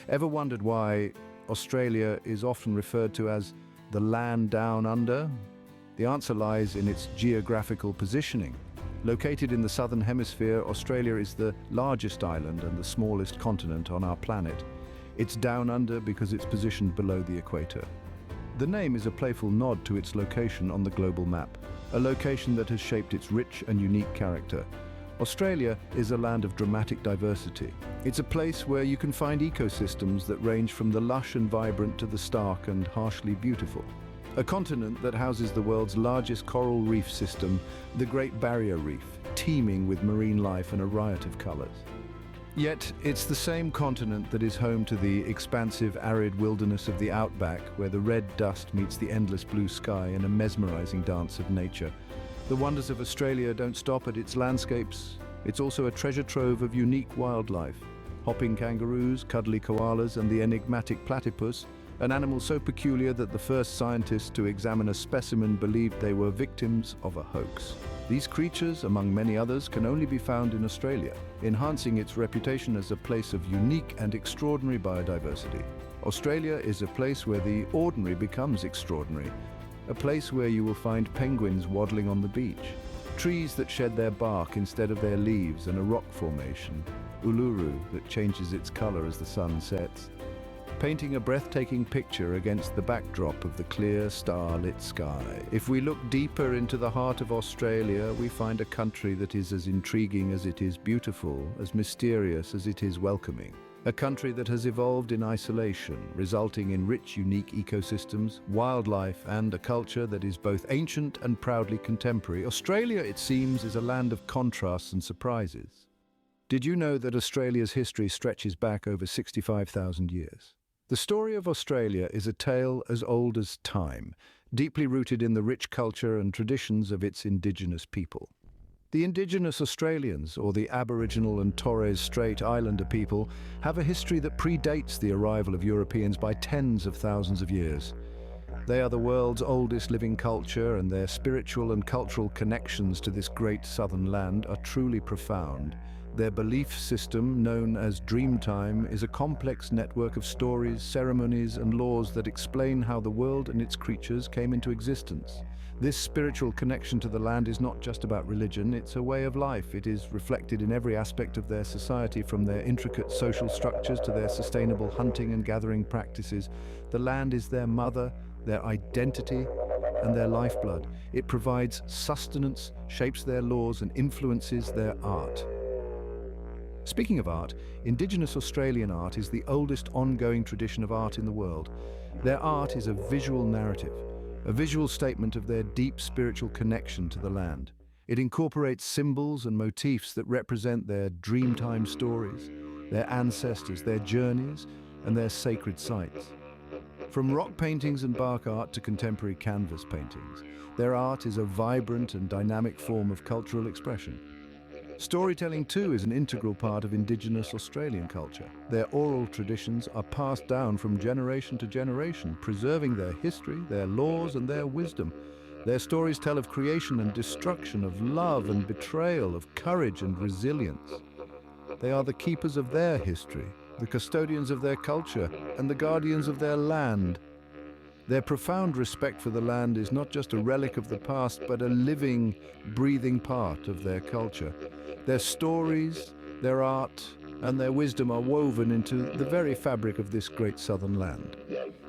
Ever wondered why Australia is often referred to as the land down under? The answer lies in its geographical positioning. Located in the southern hemisphere, Australia is the largest island and the smallest continent on our planet. It's down under because it's positioned below the equator. The name is a playful nod to its location on the global map, a location that has shaped its rich and unique character. Australia is a land of dramatic diversity. It's a place where you can find ecosystems that range from the lush and vibrant to the stark and harshly beautiful. A continent that houses the world's largest coral reef system, the Great Barrier Reef, teeming with marine life and a riot of colors. Yet, it's the same continent that is home to the expansive, arid wilderness of the outback, where the red dust meets the endless blue sky in a mesmerizing dance of nature. The wonders of Australia don't stop at its landscapes. It's also a treasure trove of unique wildlife. Hopping kangaroos, cuddly koalas, and the enigmatic platypus, an animal so peculiar that the first scientists to examine a specimen believed they were victims of a hoax. These creatures, among many others, can only be found in Australia, enhancing its reputation as a place of unique and extraordinary biodiversity. Australia is a place where the ordinary becomes extraordinary, a place where you will find penguins waddling on the beach, trees that shed their bark instead of their leaves, and a rock formation, Uluru, that changes its color as the sun sets, painting a breathtaking picture against the backdrop of the clear, star-lit sky. If we look deeper into the heart of Australia, we find a country that is as intriguing as it is beautiful, as mysterious as it is welcoming. A country that has evolved in isolation, resulting in rich, unique ecosystems, wildlife, and a culture that is both ancient and proudly contemporary. Australia, it seems, is a land of contrasts and surprises. Did you know that Australia's history stretches back over 65,000 years? The story of Australia is a tale as old as time, deeply rooted in the rich culture and traditions of its Indigenous people. The Indigenous Australians, or the Aboriginal and Torres Strait Islander people, have a history that predates the arrival of Europeans by tens of thousands of years. They are the world's oldest living culture, and their spiritual and cultural connections to this great southern land are truly profound. Their belief system, known as Dreamtime, is a complex network of stories, ceremonies, and laws that explain how the world and its creatures came into existence. This spiritual connection to the land is not just about religion, it's a way of life. It is reflected in every aspect of their society, from their intricate social structures to their sustainable hunting and gathering practices. The land is their mother, their identity, and their lifeblood. It provides sustenance, shapes their laws, and influences their art. Speaking of art, Indigenous Australian art is the oldest ongoing tradition of art in the world. Their art is a visual narrative, a visual statement of their deep spiritual connection to the land. It incorporates symbols and motifs that represent their Dreamtime stories, their ancestors, their journeys, and their sacred sites. From rock paintings and bark art to contemporary canvas paintings, their art is a vibrant and dynamic form of cultural expression. Storytelling, too, is an integral part of Indigenous Australian culture. Their oral traditions are passed down from generation to generation, preserving their history, their laws, and their wisdom. Their stories tell of creation and destruction, of love and betrayal, of courage and resilience. They are the keepers of their history, the custodians of their culture, and the guardians of their land. Their profound respect for the land is not just a relic of the past, but a living, breathing part of their culture. Their stories, their art, and their wisdom are woven into the very fabric of this great southern land.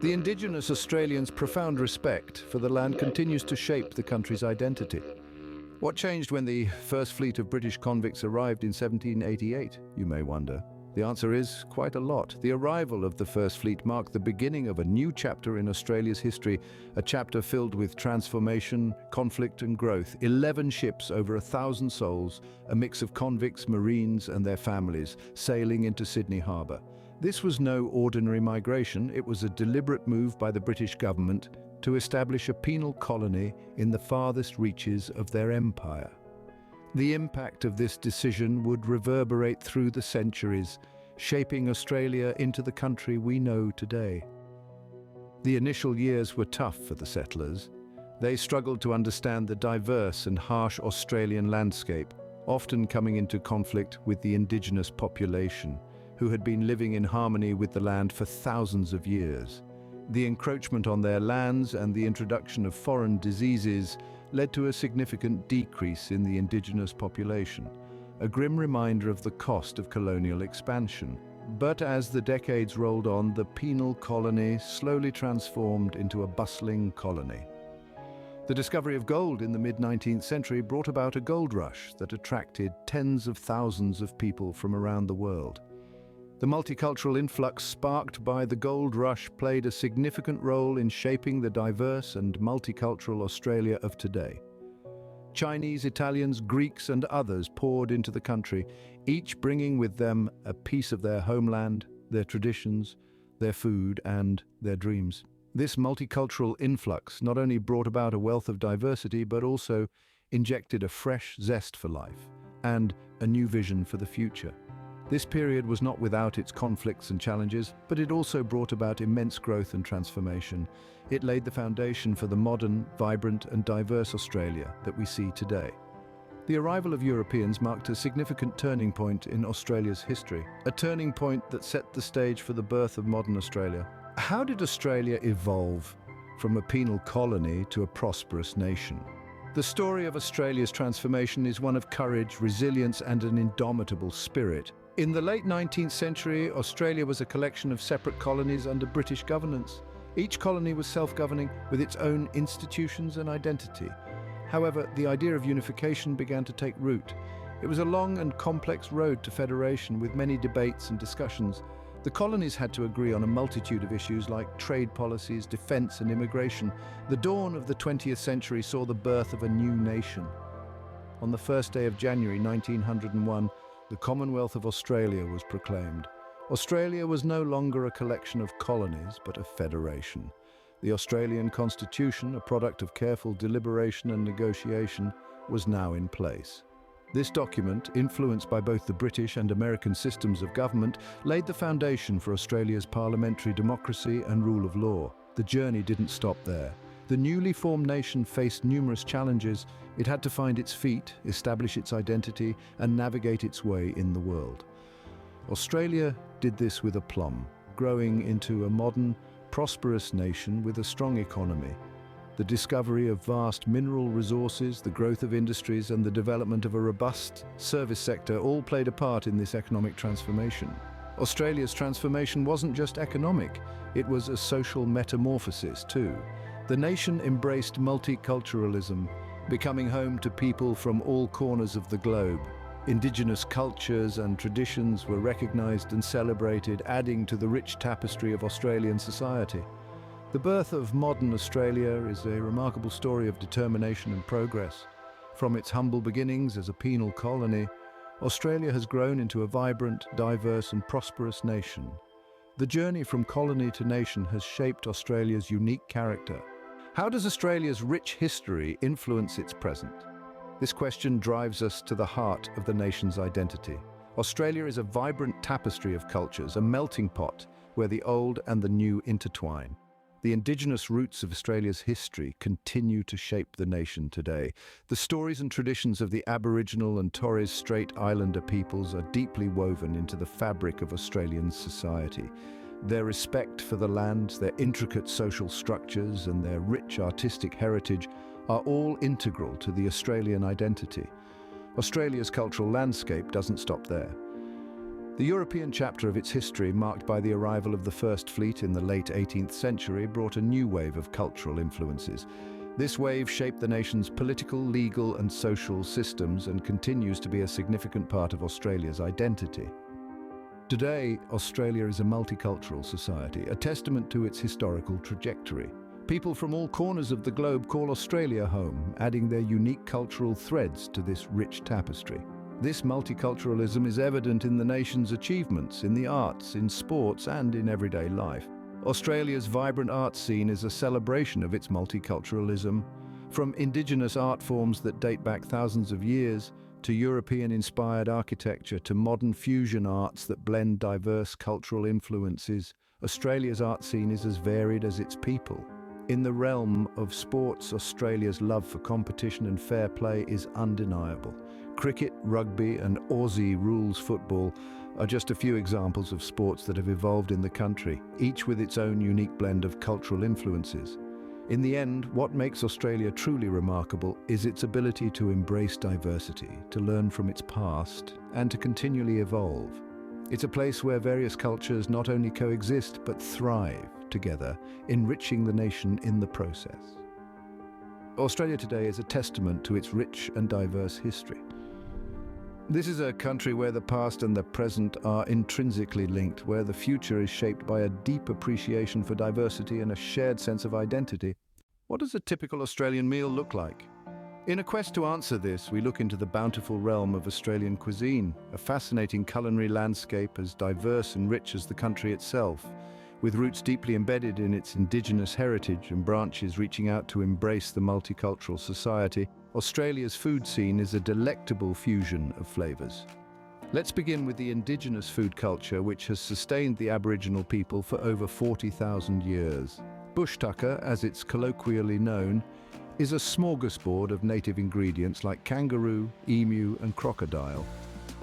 The Indigenous Australians' profound respect for the land continues to shape the country's identity. What changed when the first fleet of British convicts arrived in 1788, you may wonder? The answer is quite a lot. The arrival of the First Fleet marked the beginning of a new chapter in Australia's history, a chapter filled with transformation, conflict and growth. 11 ships, over 1,000 souls, a mix of convicts, marines and their families, sailing into Sydney Harbour. This was no ordinary migration, it was a deliberate move by the British government to establish a penal colony in the farthest reaches of their empire. The impact of this decision would reverberate through the centuries, shaping Australia into the country we know today. The initial years were tough for the settlers. They struggled to understand the diverse and harsh Australian landscape, often coming into conflict with the Indigenous population. who had been living in harmony with the land for thousands of years. The encroachment on their lands and the introduction of foreign diseases led to a significant decrease in the indigenous population, a grim reminder of the cost of colonial expansion. But as the decades rolled on, the penal colony slowly transformed into a bustling colony. The discovery of gold in the mid-19th century brought about a gold rush that attracted tens of thousands of people from around the world. The multicultural influx sparked by the gold rush played a significant role in shaping the diverse and multicultural Australia of today. Chinese, Italians, Greeks, and others poured into the country, each bringing with them a piece of their homeland, their traditions, their food, and their dreams. This multicultural influx not only brought about a wealth of diversity, but also injected a fresh zest for life and a new vision for the future. This period was not without its conflicts and challenges, but it also brought about immense growth and transformation. It laid the foundation for the modern, vibrant, and diverse Australia that we see today. The arrival of Europeans marked a significant turning point in Australia's history, a turning point that set the stage for the birth of modern Australia. How did Australia evolve from a penal colony to a prosperous nation? The story of Australia's transformation is one of courage, resilience, and an indomitable spirit. In the late 19th century, Australia was a collection of separate colonies under British governance. Each colony was self-governing with its own institutions and identity. However, the idea of unification began to take root. It was a long and complex road to federation with many debates and discussions. The colonies had to agree on a multitude of issues like trade policies, defence, and immigration. The dawn of the 20th century saw the birth of a new nation. On the first day of January 1901, the Commonwealth of Australia was proclaimed. Australia was no longer a collection of colonies, but a federation. The Australian Constitution, a product of careful deliberation and negotiation, was now in place. This document, influenced by both the British and American systems of government, laid the foundation for Australia's parliamentary democracy and rule of law. The journey didn't stop there. The newly formed nation faced numerous challenges. It had to find its feet, establish its identity, and navigate its way in the world. Australia did this with aplomb, growing into a modern, prosperous nation with a strong economy. The discovery of vast mineral resources, the growth of industries, and the development of a robust service sector all played a part in this economic transformation. Australia's transformation wasn't just economic, it was a social metamorphosis too. The nation embraced multiculturalism, becoming home to people from all corners of the globe. Indigenous cultures and traditions were recognised and celebrated, adding to the rich tapestry of Australian society. The birth of modern Australia is a remarkable story of determination and progress. From its humble beginnings as a penal colony, Australia has grown into a vibrant, diverse, and prosperous nation. The journey from colony to nation has shaped Australia's unique character. How does Australia's rich history influence its present? This question drives us to the heart of the nation's identity. Australia is a vibrant tapestry of cultures, a melting pot where the old and the new intertwine. The Indigenous roots of Australia's history continue to shape the nation today. The stories and traditions of the Aboriginal and Torres Strait Islander peoples are deeply woven into the fabric of Australian society. Their respect for the land, their intricate social structures, and their rich artistic heritage are all integral to the Australian identity. Australia's cultural landscape doesn't stop there. The European chapter of its history, marked by the arrival of the First Fleet in the late 18th century, brought a new wave of cultural influences. This wave shaped the nation's political, legal, and social systems and continues to be a significant part of Australia's identity. Today, Australia is a multicultural society, a testament to its historical trajectory. People from all corners of the globe call Australia home, adding their unique cultural threads to this rich tapestry. This multiculturalism is evident in the nation's achievements, in the arts, in sports, and in everyday life. Australia's vibrant art scene is a celebration of its multiculturalism. From Indigenous art forms that date back thousands of years, to European-inspired architecture, to modern fusion arts that blend diverse cultural influences, Australia's art scene is as varied as its people. In the realm of sports, Australia's love for competition and fair play is undeniable. Cricket, rugby, and Aussie rules football are just a few examples of sports that have evolved in the country, each with its own unique blend of cultural influences. In the end, what makes Australia truly remarkable is its ability to embrace diversity, to learn from its past, and to continually evolve. It's a place where various cultures not only coexist, but thrive together, enriching the nation in the process. Australia today is a testament to its rich and diverse history. This is a country where the past and the present are intrinsically linked, where the future is shaped by a deep appreciation for diversity and a shared sense of identity. What does a typical Australian meal look like? In a quest to answer this, we look into the bountiful realm of Australian cuisine, a fascinating culinary landscape as diverse and rich as the country itself. With roots deeply embedded in its Indigenous heritage and branches reaching out to embrace the multicultural society, Australia's food scene is a delectable fusion of flavours. Let's begin with the Indigenous food culture, which has sustained the Aboriginal people for over 40,000 years. Bush tucker, as it's colloquially known, is a smorgasbord of native ingredients like kangaroo, emu, and crocodile,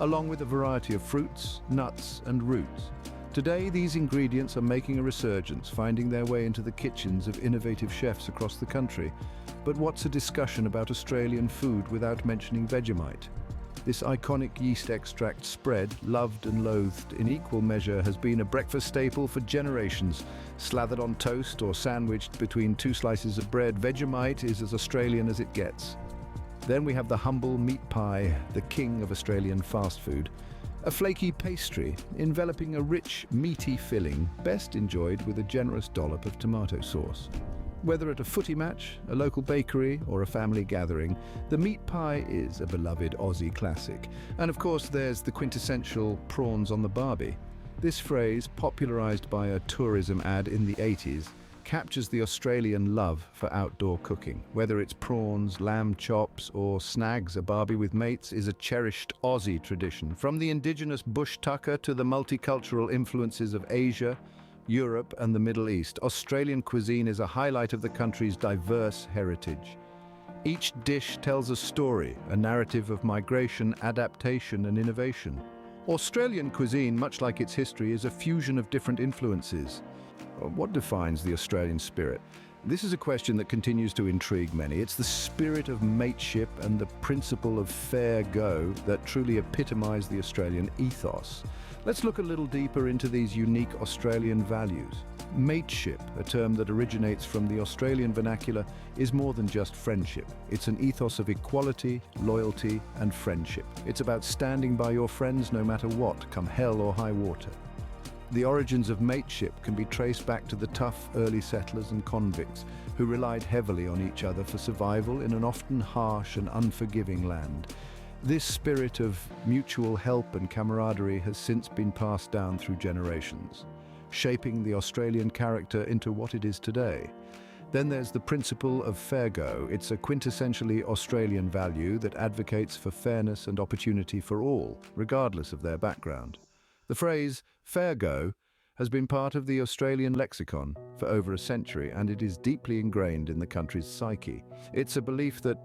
along with a variety of fruits, nuts, and roots. Today, these ingredients are making a resurgence, finding their way into the kitchens of innovative chefs across the country. But what's a discussion about Australian food without mentioning Vegemite? This iconic yeast extract spread, loved and loathed in equal measure, has been a breakfast staple for generations. Slathered on toast or sandwiched between two slices of bread, Vegemite is as Australian as it gets. Then we have the humble meat pie, the king of Australian fast food. A flaky pastry enveloping a rich, meaty filling, best enjoyed with a generous dollop of tomato sauce. Whether at a footy match, a local bakery, or a family gathering, the meat pie is a beloved Aussie classic. And of course, there's the quintessential prawns on the barbie. This phrase, popularised by a tourism ad in the 80s, captures the Australian love for outdoor cooking. Whether it's prawns, lamb chops, or snags a barbie with mates is a cherished Aussie tradition. From the Indigenous bush tucker to the multicultural influences of Asia, Europe, and the Middle East, Australian cuisine is a highlight of the country's diverse heritage. Each dish tells a story, a narrative of migration, adaptation, and innovation. Australian cuisine, much like its history, is a fusion of different influences. What defines the Australian spirit? This is a question that continues to intrigue many. It's the spirit of mateship and the principle of fair go that truly epitomise the Australian ethos. Let's look a little deeper into these unique Australian values. Mateship, a term that originates from the Australian vernacular, is more than just friendship. It's an ethos of equality, loyalty, and friendship. It's about standing by your friends no matter what, come hell or high water. The origins of mateship can be traced back to the tough early settlers and convicts who relied heavily on each other for survival in an often harsh and unforgiving land. This spirit of mutual help and camaraderie has since been passed down through generations, shaping the Australian character into what it is today. Then there's the principle of fair go. It's a quintessentially Australian value that advocates for fairness and opportunity for all, regardless of their background. The phrase fair go has been part of the Australian lexicon for over a century, and it is deeply ingrained in the country's psyche. It's a belief that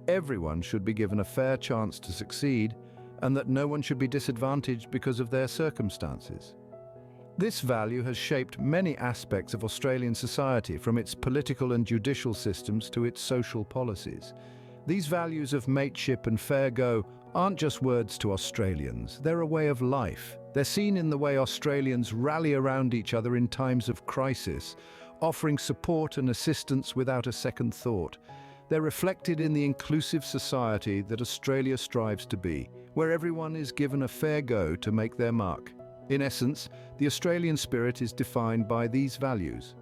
everyone should be given a fair chance to succeed and that no one should be disadvantaged because of their circumstances. This value has shaped many aspects of Australian society, from its political and judicial systems to its social policies. These values of mateship and fair go aren't just words to Australians, they're a way of life. They're seen in the way Australians rally around each other in times of crisis, offering support and assistance without a second thought. They're reflected in the inclusive society that Australia strives to be, where everyone is given a fair go to make their mark. In essence, the Australian spirit is defined by these values.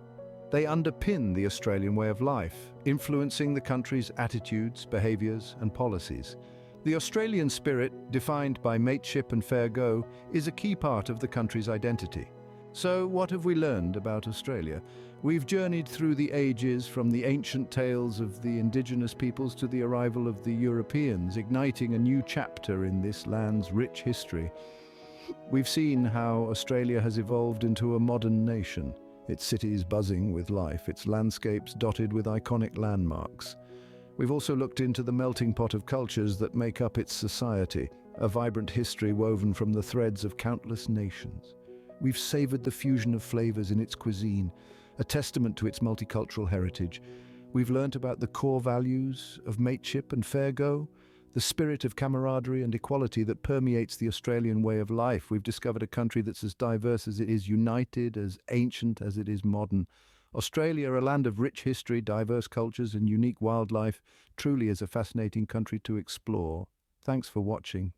They underpin the Australian way of life, influencing the country's attitudes, behaviours, and policies. The Australian spirit, defined by mateship and fair go, is a key part of the country's identity. So, what have we learned about Australia? We've journeyed through the ages, from the ancient tales of the Indigenous peoples to the arrival of the Europeans, igniting a new chapter in this land's rich history. We've seen how Australia has evolved into a modern nation, its cities buzzing with life, its landscapes dotted with iconic landmarks. We've also looked into the melting pot of cultures that make up its society, a vibrant history woven from the threads of countless nations. We've savored the fusion of flavors in its cuisine, a testament to its multicultural heritage. We've learnt about the core values of Mateship and Fair Go, the spirit of camaraderie and equality that permeates the Australian way of life. We've discovered a country that's as diverse as it is united, as ancient as it is modern. Australia, a land of rich history, diverse cultures and unique wildlife, truly is a fascinating country to explore. Thanks for watching.